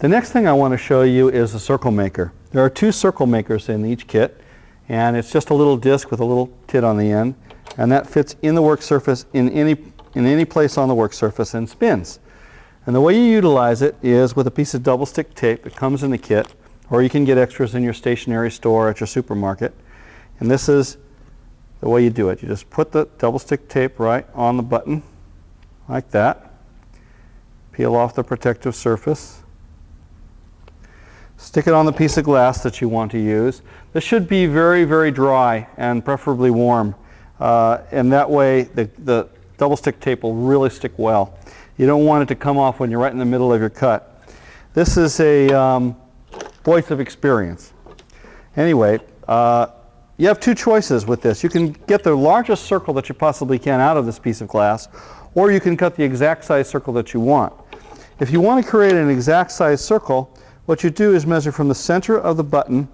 The next thing I want to show you is a circle maker. There are two circle makers in each kit, and it's just a little disc with a little tit on the end, and that fits in the work surface in any place on the work surface and spins. And the way you utilize it is with a piece of double stick tape that comes in the kit, or you can get extras in your stationery store at your supermarket. And this is the way you do it. You just put the double stick tape right on the button like that. Peel off the protective surface. Stick it on the piece of glass that you want to use. This should be very, very dry and preferably warm. And that way the double stick tape will really stick well. You don't want it to come off when you're right in the middle of your cut. This is a voice of experience. Anyway, you have two choices with this. You can get the largest circle that you possibly can out of this piece of glass, or you can cut the exact size circle that you want. If you want to create an exact size circle, what you do is measure from the center of the button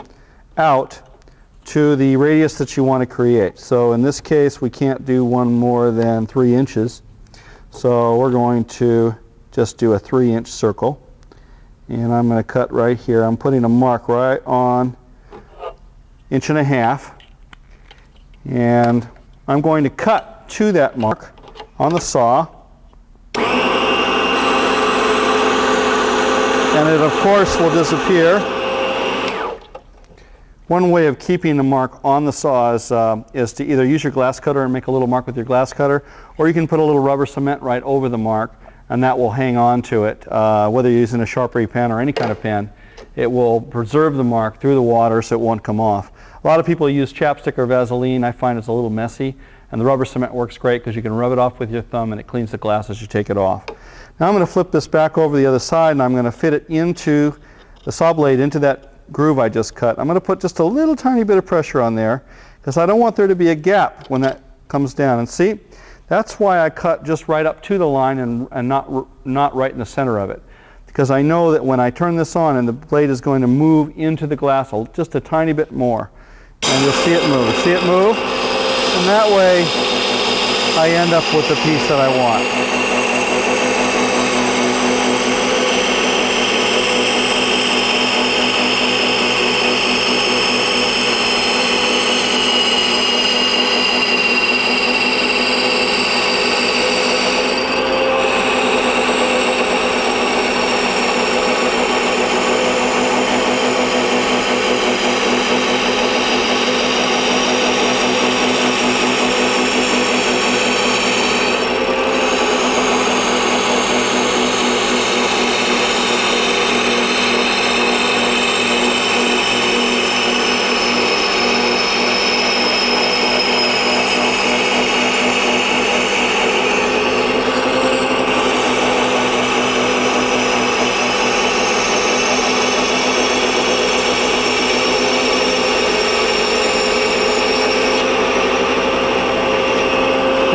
out to the radius that you want to create. So in this case, we can't do one more than 3 inches. So we're going to just do a 3-inch circle. And I'm going to cut right here. I'm putting a mark right on 1.5 inches. And I'm going to cut to that mark on the saw. And it, of course, will disappear. One way of keeping the mark on the saw is to either use your glass cutter and make a little mark with your glass cutter, or you can put a little rubber cement right over the mark, and that will hang on to it. Whether you're using a Sharpie pen or any kind of pen, it will preserve the mark through the water so it won't come off. A lot of people use chapstick or Vaseline. I find it's a little messy, and the rubber cement works great because you can rub it off with your thumb and it cleans the glass as you take it off. Now I'm going to flip this back over the other side, and I'm going to fit it into the saw blade, into that groove I just cut. I'm going to put just a little tiny bit of pressure on there because I don't want there to be a gap when that comes down. And see, that's why I cut just right up to the line and not right in the center of it, because I know that when I turn this on and the blade is going to move into the glass just a tiny bit more, and you'll see it move. See it move? And that way I end up with the piece that I want.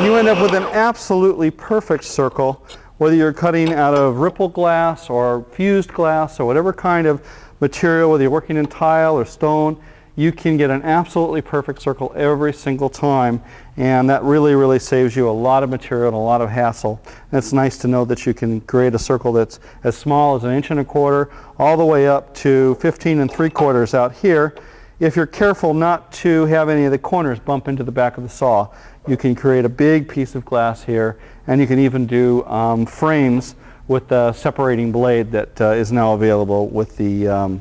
You end up with an absolutely perfect circle, whether you're cutting out of ripple glass or fused glass or whatever kind of material, whether you're working in tile or stone. You can get an absolutely perfect circle every single time, and that really, really saves you a lot of material and a lot of hassle. And it's nice to know that you can create a circle that's as small as 1.25 inches all the way up to 15 3/4 out here. If you're careful not to have any of the corners bump into the back of the saw, you can create a big piece of glass here, and you can even do frames with the separating blade that is now available with the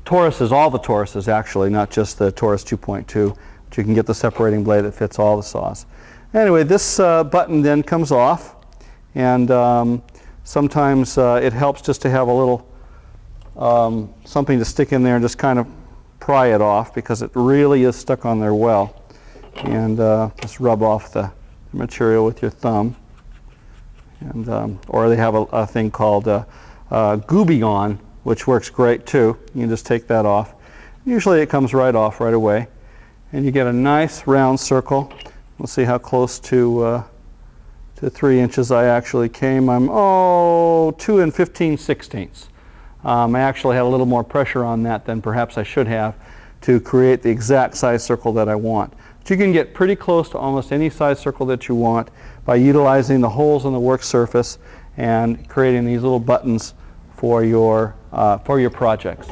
Tauruses, all the Tauruses actually, not just the Taurus 2.2, but you can get the separating blade that fits all the saws. Anyway, this button then comes off, and sometimes it helps just to have a little something to stick in there and just kind of pry it off, because it really is stuck on there well. And just rub off the material with your thumb. And, or they have a thing called Gooby-On, which works great too. You can just take that off. Usually it comes right off right away. And you get a nice round circle. We'll see how close to 3 inches I actually came. I'm 2 15/16. I actually had a little more pressure on that than perhaps I should have to create the exact size circle that I want. But you can get pretty close to almost any size circle that you want by utilizing the holes in the work surface and creating these little buttons for your projects.